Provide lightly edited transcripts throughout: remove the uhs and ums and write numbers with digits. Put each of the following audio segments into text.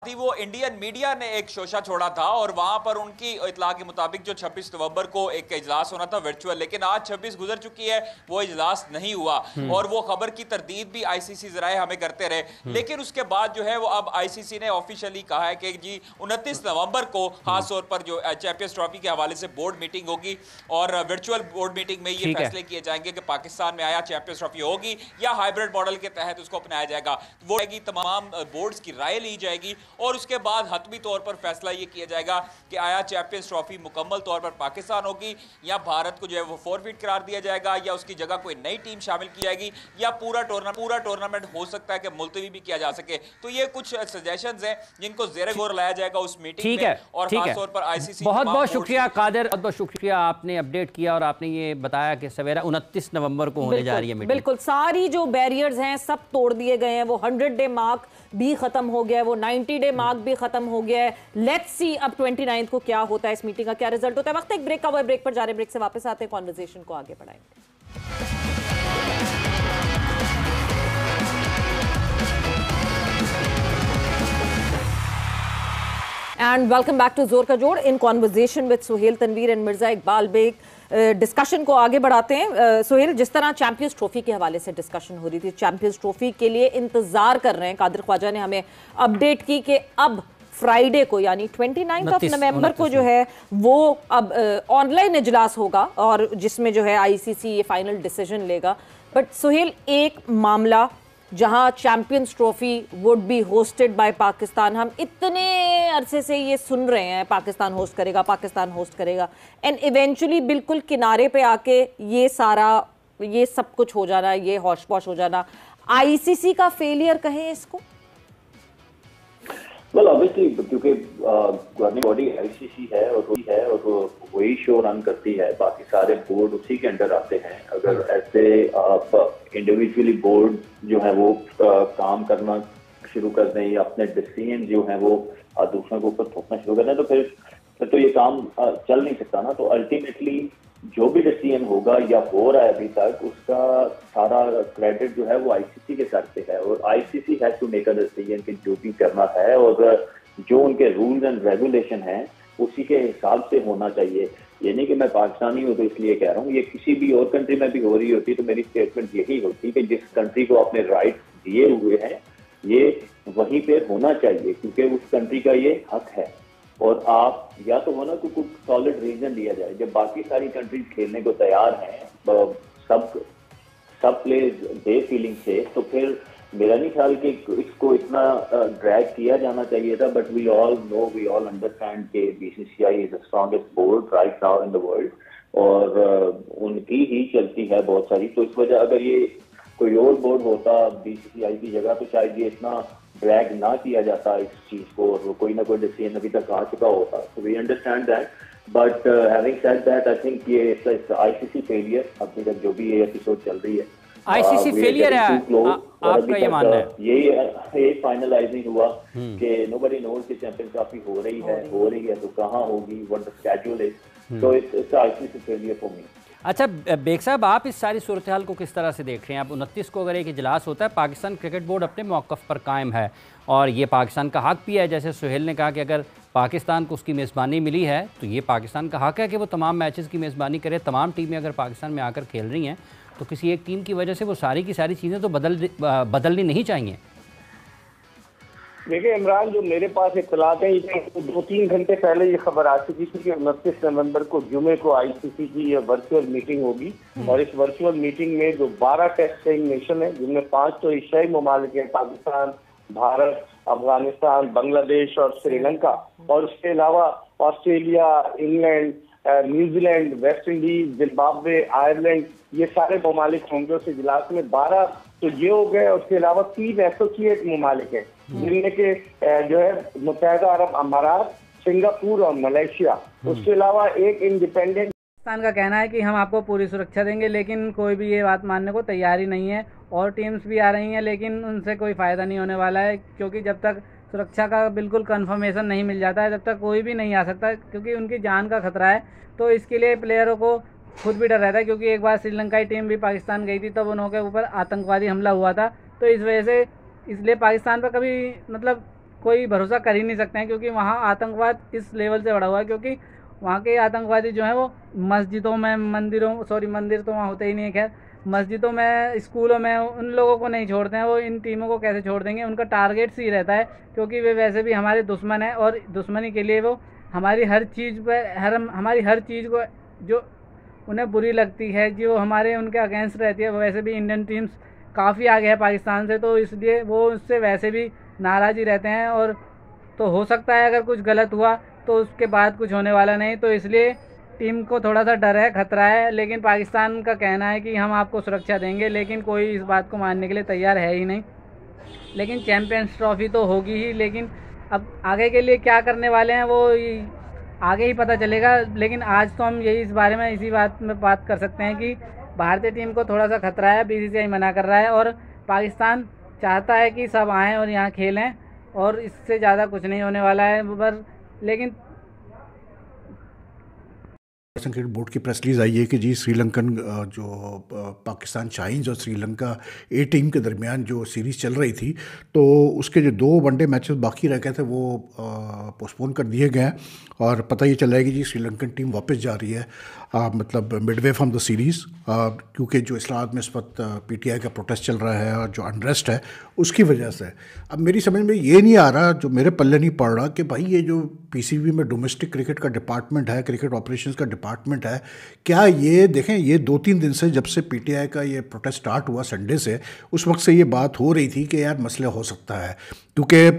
थी वो Indian media ने एक शोशा छोड़ा था और वहां पर उनकी इत्तला के मुताबिक जो 26 नवंबर को एक इजलास होना था वर्चुअल, लेकिन आज 26 गुजर चुकी है, वो इजलास नहीं हुआ और वो खबर की तरदीद भी आईसीसी जराए हमें करते रहे। लेकिन उसके बाद जो है वो अब आईसीसी ने ऑफिशियली कहा है कि जी 29 नवंबर को खासतौर पर जो चैंपियंस ट्रॉफी के हवाले से बोर्ड मीटिंग होगी और वर्चुअल बोर्ड मीटिंग में ये फैसले किए जाएंगे कि पाकिस्तान में आया चैंपियंस ट्रॉफी होगी या हाइब्रिड मॉडल के तहत उसको अपनाया जाएगा। वो तमाम बोर्ड्स की राय ली जाएगी और उसके बाद हतमी तौर पर फैसला ये किया जाएगा कि आया चैंपियंस ट्रॉफी मुकम्मल तौर पर पाकिस्तान होगी या भारत को जो है वो फॉरफिट करार दिया जाएगा या उसकी जगह कोई नई टीम शामिल की जाएगी या पूरा टूर्नामेंट हो सकता है कि मुलतवी भी किया जा सके। तो ये कुछ सजेशंस हैं जिनको जेरे गौर लाया जाएगा उस मीटिंग में और खास तौर पर आईसीसी। बहुत बहुत शुक्रिया कादिर, बहुत बहुत शुक्रिया, आपने अपडेट किया और आपने ये बताया कि सवेरा 29 नवंबर को होने जा रही है मीटिंग। बिल्कुल, सारी जो बैरियर्स हैं सब तोड़ दिए गए हैं। वो 100 डे मार्क भी खत्म हो गया है, वो 90 डे मार्क भी खत्म हो गया है। लेट्स सी अब 29 को क्या होता है, इस मीटिंग का क्या रिजल्ट होता है। वक्त एक ब्रेक का, वो ब्रेक पर जा रहे हैं, ब्रेक से वापस आते हैं, कॉन्वर्सेशन को आगे बढ़ाएंगे। एंड वेलकम बैक टू जोर का जोड़ in conversation with Suhel Tanveer and Mirza Iqbal Baig. Discussion को आगे बढ़ाते हैं। सुहेल, जिस तरह चैंपियंस ट्रॉफी के हवाले से डिस्कशन हो रही थी, चैंपियंस ट्रॉफी के लिए इंतजार कर रहे हैं, कादिर ख्वाजा ने हमें अपडेट की कि अब फ्राइडे को यानी 29 नवंबर को जो है वो अब ऑनलाइन इजलास होगा और जिसमें जो है आईसीसी ये फाइनल डिसीजन लेगा। बट सुहेल, एक मामला जहां champions trophy would be hosted by Pakistan, हम इतने अरसे से ये सुन रहे हैं पाकिस्तान होस्ट करेगा, पाकिस्तान होस्ट करेगा, एंड इवेंचुअली बिल्कुल किनारे पे आके ये सब कुछ हो जाना, ये हौश पौश हो जाना, आईसीसी का फेलियर कहें इसको? वेल ऑब्वियसली क्योंकि गवर्निंग बॉडी आईसीसी है और वही शो रन करती है, बाकी सारे बोर्ड उसी के अंडर आते हैं। अगर ऐसे आप इंडिविजुअली बोर्ड जो है वो काम करना शुरू कर दें या अपने डिसीजन जो है वो दूसरों के ऊपर थोपना शुरू कर दें तो फिर तो ये काम चल नहीं सकता ना। तो अल्टीमेटली जो भी डिसीजन होगा या हो रहा है अभी तक, उसका सारा क्रेडिट जो है वो आईसीसी के सर पे है और ICC has to make a decision कि जो भी करना है और जो उनके रूल्स एंड रेगुलेशन हैं उसी के हिसाब से होना चाहिए। ये नहीं कि मैं पाकिस्तानी हूँ तो इसलिए कह रहा हूँ, ये किसी भी और कंट्री में भी हो रही होती तो मेरी स्टेटमेंट यही होती कि जिस कंट्री को आपने राइट दिए हुए हैं ये वहीं पे होना चाहिए क्योंकि उस कंट्री का ये हक है। और आप या तो होना तो कुछ सॉलिड रीजन दिया जाए। जब बाकी सारी कंट्रीज खेलने को तैयार हैं, सब प्लेयर्स दे फीलिंग से, तो फिर मेरा नहीं ख्याल कि इसको इतना ड्रैग किया जाना चाहिए था। बट वी ऑल अंडरस्टैंड कि BCCI is the strongest board right now in the world और उनकी ही चलती है बहुत सारी। तो इस वजह अगर ये कोई और बोर्ड होता बीसीसीआई की जगह तो शायद ये इतना ड्रैग ना किया जाता इस चीज को और कोई ना कोई डिसीजन अभी तक आ चुका होता। तो we understand that, but having said that I think ये आईसीसी फेलियर अभी तक जो भी ये एपिसोड चल रही है आईसीसी फेलियर है, आपका ये मानना है? ये फाइनलाइज नहीं हुआ कि नोबडी नोज कि चैंपियंस ट्रॉफी हो रही है तो कहाँ होगी, what the schedule is. So it's ICC failure for me. अच्छा बेग साहब, आप इस सारी सूरत हाल को किस तरह से देख रहे हैं? अब 29 को अगर एक इजलास होता है, पाकिस्तान क्रिकेट बोर्ड अपने मौक़िफ़ पर कायम है और ये पाकिस्तान का हक भी है। जैसे सुहेल ने कहा कि अगर पाकिस्तान को उसकी मेज़बानी मिली है तो ये पाकिस्तान का हक है कि वो तमाम मैचेस की मेज़बानी करे। तमाम टीमें अगर पाकिस्तान में आकर खेल रही हैं तो किसी एक टीम की वजह से वो सारी की सारी चीज़ें तो बदलनी नहीं चाहिए। देखिए इमरान, जो मेरे पास इत्तलात हैं, ये 2-3 घंटे पहले ये खबर आ चुकी थी कि 29 नवंबर को जुमे को आईसीसी की ये वर्चुअल मीटिंग होगी और इस वर्चुअल मीटिंग में जो 12 टेस्ट प्लेइंग नेशन है जिनमें 5 तो एशियाई ममालिक हैं, पाकिस्तान, भारत, अफगानिस्तान, बांग्लादेश और श्रीलंका, और उसके अलावा Australia, England, New Zealand, West Indies, Zimbabwe, Ireland, ये सारे ममालिक होंगे उस इजलास में। 12 तो ये हो गए। उसके अलावा 3 एसोसिएट ममालिक हैं जिनमें के जो है मुत्तहिदा अरब अमारात, सिंगापुर और मलेशिया। उसके अलावा एक इंडिपेंडेंट। पाकिस्तान का कहना है कि हम आपको पूरी सुरक्षा देंगे, लेकिन कोई भी ये बात मानने को तैयार ही नहीं है। और टीम्स भी आ रही हैं लेकिन उनसे कोई फ़ायदा नहीं होने वाला है क्योंकि जब तक सुरक्षा का बिल्कुल कंफर्मेशन नहीं मिल जाता है तब तक कोई भी नहीं आ सकता क्योंकि उनकी जान का खतरा है। तो इसके लिए प्लेयरों को खुद भी डर रहता है क्योंकि एक बार श्रीलंकाई टीम भी पाकिस्तान गई थी तब उनके ऊपर आतंकवादी हमला हुआ था। तो इस वजह से इसलिए पाकिस्तान पर कभी मतलब कोई भरोसा कर ही नहीं सकते हैं, क्योंकि वहाँ आतंकवाद इस लेवल से बढ़ा हुआ है। क्योंकि वहाँ के आतंकवादी जो हैं वो मस्जिदों में, मंदिर तो वहाँ होते ही नहीं है, खैर मस्जिदों में, स्कूलों में उन लोगों को नहीं छोड़ते हैं। वो इन टीमों को कैसे छोड़ देंगे? उनका टारगेट ही रहता है, क्योंकि वे वैसे भी हमारे दुश्मन हैं और दुश्मनी के लिए वो हमारी हर चीज़ पर, हमारी हर चीज़ को जो उन्हें बुरी लगती है, जो हमारे उनके अगेंस्ट रहती है। वैसे भी इंडियन टीम्स काफ़ी आगे है पाकिस्तान से, तो इसलिए वो उससे वैसे भी नाराज़ ही रहते हैं। और तो हो सकता है अगर कुछ गलत हुआ तो उसके बाद कुछ होने वाला नहीं, तो इसलिए टीम को थोड़ा सा डर है, खतरा है। लेकिन पाकिस्तान का कहना है कि हम आपको सुरक्षा देंगे, लेकिन कोई इस बात को मानने के लिए तैयार है ही नहीं। लेकिन चैम्पियंस ट्रॉफी तो होगी ही, लेकिन अब आगे के लिए क्या करने वाले हैं वो आगे ही पता चलेगा। लेकिन आज तो हम इसी बात में बात कर सकते हैं कि भारतीय टीम को थोड़ा सा खतरा है, बीसीसीआई मना कर रहा है और पाकिस्तान चाहता है कि सब आएँ और यहाँ खेलें, और इससे ज़्यादा कुछ नहीं होने वाला है। पर लेकिन क्रिकेट बोर्ड की प्रेस रिलीज आई है कि जी श्रीलंकन जो पाकिस्तान शाहीन्स और श्रीलंका ए टीम के दरमियान जो सीरीज़ चल रही थी, तो उसके जो 2 वनडे मैचेस बाकी रह गए थे वो पोस्टपोन कर दिए गए हैं। और पता ये चल रहा है कि जी श्रीलंकन टीम वापस जा रही है, मतलब मिडवे फ्रॉम द सीरीज़, क्योंकि जो इस्लामाबाद में इस वक्त पीटीआई का प्रोटेस्ट चल रहा है और जो अनरेस्ट है उसकी वजह से। अब मेरी समझ में ये नहीं आ रहा, जो मेरे पल्ले नहीं पड़ रहा, कि भाई ये जो पीसीबी में डोमेस्टिक क्रिकेट का डिपार्टमेंट है, क्रिकेट ऑपरेशंस का डिपार्टमेंट है, क्या ये देखें, ये 2-3 दिन से, जब से पीटीआई का ये प्रोटेस्ट स्टार्ट हुआ संडे से, उस वक्त से ये बात हो रही थी कि यार मसले हो सकता है, क्योंकि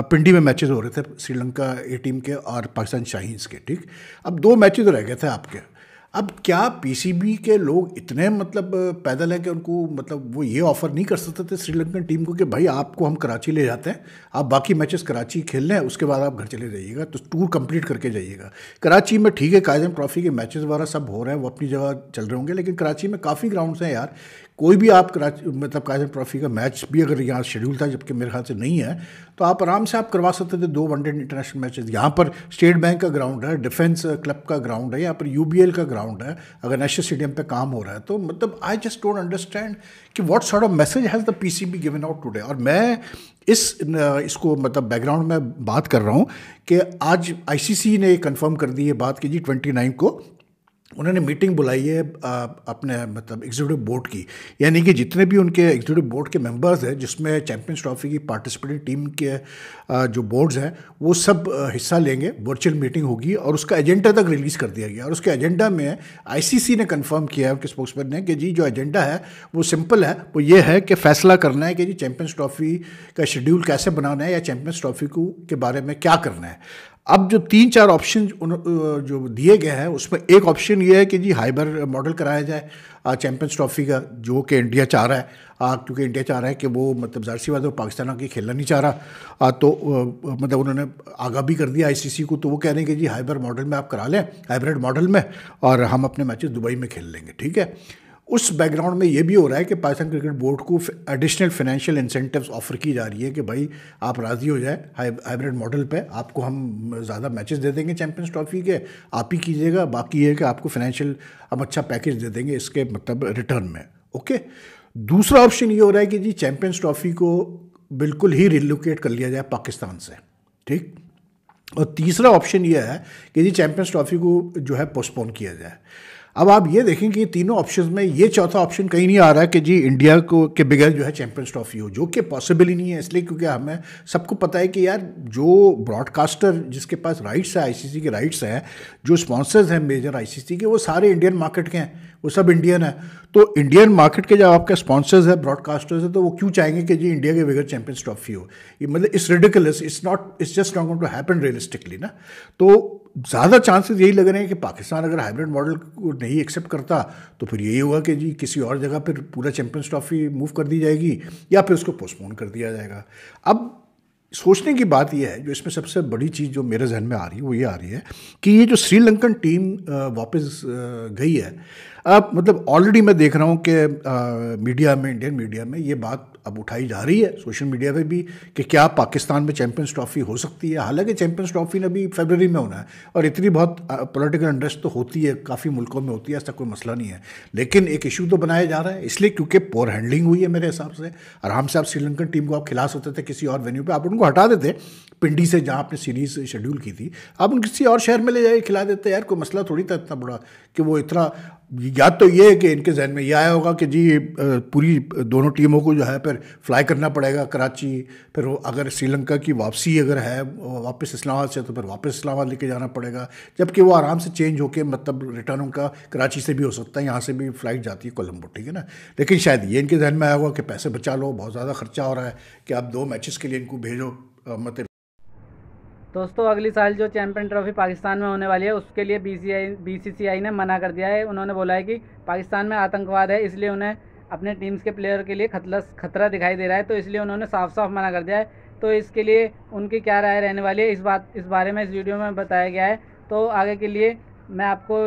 पिंडी में मैचेस हो रहे थे श्रीलंका ए टीम के और पाकिस्तान शाहीन्स के। ठीक, अब 2 मैचेस रह गए थे आपके। अब क्या पीसीबी के लोग इतने मतलब पैदल हैं कि उनको मतलब वो ये ऑफ़र नहीं कर सकते थे श्रीलंकन टीम को कि भाई आपको हम कराची ले जाते हैं, आप बाकी मैचेस कराची खेल लें, उसके बाद आप घर चले जाइएगा, तो टूर कंप्लीट करके जाइएगा। कराची में ठीक है, कायजम ट्रॉफी के मैचेस वगैरह सब हो रहे हैं, वो अपनी जगह चल रहे होंगे, लेकिन कराची में काफ़ी ग्राउंड्स हैं यार। कोई भी आप कराची मतलब कायजम ट्रॉफी का मैच भी अगर यहाँ शेड्यूल था, जबकि मेरे ख्याल से नहीं है, तो आप आराम से आप करवा सकते थे 2 वनडे इंटरनेशनल मैचेस। यहाँ पर स्टेट बैंक का ग्राउंड है, डिफेंस क्लब का ग्राउंड है, यहाँ पर यूबीएल का ग्राउंड है, अगर नेशनल स्टेडियम पे काम हो रहा है। तो मतलब आई जस्ट डोंट अंडरस्टैंड कि what sort of message has the PCB given out today. और मैं इसको मतलब बैकग्राउंड में बात कर रहा हूँ कि आज आईसीसी ने कंफर्म कर दी है बात कि जी 29 को उन्होंने मीटिंग बुलाई है अपने मतलब एग्जीक्यूटिव बोर्ड की, यानी कि जितने भी उनके एग्जीक्यूटिव बोर्ड के मेंबर्स हैं, जिसमें चैंपियंस ट्रॉफी की पार्टिसिपेटिंग टीम के जो बोर्ड्स हैं वो सब हिस्सा लेंगे। वर्चुअल मीटिंग होगी और उसका एजेंडा तक रिलीज़ कर दिया गया। और उसके एजेंडा में आईसीसी ने कंफर्म किया है, उनके स्पोक्समैन ने, कि जी जो एजेंडा है वो सिंपल है, वो ये है कि फैसला करना है कि जी चैंपियंस ट्रॉफी का शेड्यूल कैसे बनाना है या चैंपियंस ट्रॉफी के बारे में क्या करना है। अब जो 3-4 ऑप्शन जो दिए गए हैं, उसमें एक ऑप्शन ये है कि जी हाइब्रिड मॉडल कराया जाए चैंपियंस ट्रॉफी का, जो कि इंडिया चाह रहा है, क्योंकि इंडिया चाह रहा है कि वो मतलब जाहिर सी बात है वो पाकिस्तान आके खेलना नहीं चाह रहा। तो मतलब उन्होंने आगाह भी कर दिया आईसीसी को, तो वो कह रहे हैं कि जी हाइब्रिड मॉडल में आप करा लें, हाइब्रिड मॉडल में, और हम अपने मैचेस दुबई में खेल लेंगे। ठीक है, उस बैकग्राउंड में ये भी हो रहा है कि पाकिस्तान क्रिकेट बोर्ड को एडिशनल फाइनेंशियल इंसेंटिव्स ऑफर की जा रही है कि भाई आप राज़ी हो जाए हाइब्रिड मॉडल पे, आपको हम ज़्यादा मैचेस दे देंगे चैंपियंस ट्रॉफी के, आप ही कीजिएगा, बाकी ये है कि आपको फाइनेंशियल हम अच्छा पैकेज दे देंगे इसके मतलब रिटर्न में। ओके, दूसरा ऑप्शन ये हो रहा है कि जी चैंपियंस ट्रॉफी को बिल्कुल ही रिलोकेट कर लिया जाए पाकिस्तान से। ठीक, और तीसरा ऑप्शन ये है कि जी चैंपियंस ट्रॉफी को जो है पोस्टपोन किया जाए। अब आप ये देखें कि तीनों ऑप्शंस में ये चौथा ऑप्शन कहीं नहीं आ रहा है कि जी इंडिया को के बगैर जो है चैंपियंस ट्रॉफी हो, जो कि पॉसिबल ही नहीं है। इसलिए क्योंकि हमें सबको पता है कि यार जो ब्रॉडकास्टर जिसके पास राइट्स है, आईसीसी के राइट्स हैं, जो स्पॉन्सर्स हैं मेजर आईसीसी के, वो सारे इंडियन मार्केट के हैं, वो सब इंडियन है। तो इंडियन मार्केट के जब आपके स्पॉन्सर्स है, ब्रॉडकास्टर्स है, तो वो क्यों चाहेंगे कि जी इंडिया के बगैर चैंपियंस ट्रॉफी हो? ये मतलब it's ridiculous, it's just not going to happen realistically ना। तो ज़्यादा चांसेस यही लग रहे हैं कि पाकिस्तान अगर हाइब्रिड मॉडल को नहीं एक्सेप्ट करता तो फिर यही होगा कि जी किसी और जगह पर पूरा चैंपियंस ट्रॉफी मूव कर दी जाएगी या फिर उसको पोस्टपोन कर दिया जाएगा। अब सोचने की बात यह है, जो इसमें सबसे बड़ी चीज़ जो मेरे जहन में आ रही है वो ये आ रही है कि ये जो श्रीलंकन टीम वापस गई है, अब मतलब ऑलरेडी मैं देख रहा हूँ कि मीडिया में, इंडियन मीडिया में ये बात अब उठाई जा रही है, सोशल मीडिया पे भी, कि क्या पाकिस्तान में चैंपियंस ट्रॉफी हो सकती है। हालांकि चैंपियंस ट्रॉफी ने अभी फरवरी में होना है और इतनी बहुत पॉलिटिकल अनरेस्ट तो होती है, काफ़ी मुल्कों में होती है, ऐसा कोई मसला नहीं है। लेकिन एक इशू तो बनाया जा रहा है इसलिए क्योंकि पोर हैंडलिंग हुई है मेरे हिसाब से। आराम से आप श्रीलंकन टीम को आप खिला सकते थे किसी और वेन्यू पर, आप उनको हटा देते पिंडी से जहाँ आपने सीरीज शेड्यूल की थी, आप उन किसी और शहर में ले जाके खिला देते यार, कोई मसला थोड़ी था इतना बड़ा कि वो इतना। याद तो ये है कि इनके जहन में ये आया होगा कि जी पूरी दोनों टीमों को जो है फिर फ्लाई करना पड़ेगा कराची, फिर अगर श्रीलंका की वापसी अगर है वापस इस्लामाबाद से तो फिर वापस इस्लामाबाद लेके जाना पड़ेगा, जबकि वो आराम से चेंज होके मतलब रिटर्न उनका कराची से भी हो सकता है, यहाँ से भी फ़्लाइट जाती है कोलंबो, ठीक है ना। लेकिन शायद ये इनके जहन में आया होगा कि पैसे बचा लो, बहुत ज़्यादा खर्चा हो रहा है कि आप 2 मैचेस के लिए इनको भेजो, मतलब। दोस्तों अगली साल जो चैंपियन ट्रॉफी पाकिस्तान में होने वाली है उसके लिए बीसीसीआई ने मना कर दिया है। उन्होंने बोला है कि पाकिस्तान में आतंकवाद है, इसलिए उन्हें अपने टीम्स के प्लेयर के लिए खतरा दिखाई दे रहा है, तो इसलिए उन्होंने साफ साफ मना कर दिया है। तो इसके लिए उनकी क्या राय रहने वाली है इस बारे में इस वीडियो में बताया गया है। तो आगे के लिए मैं आपको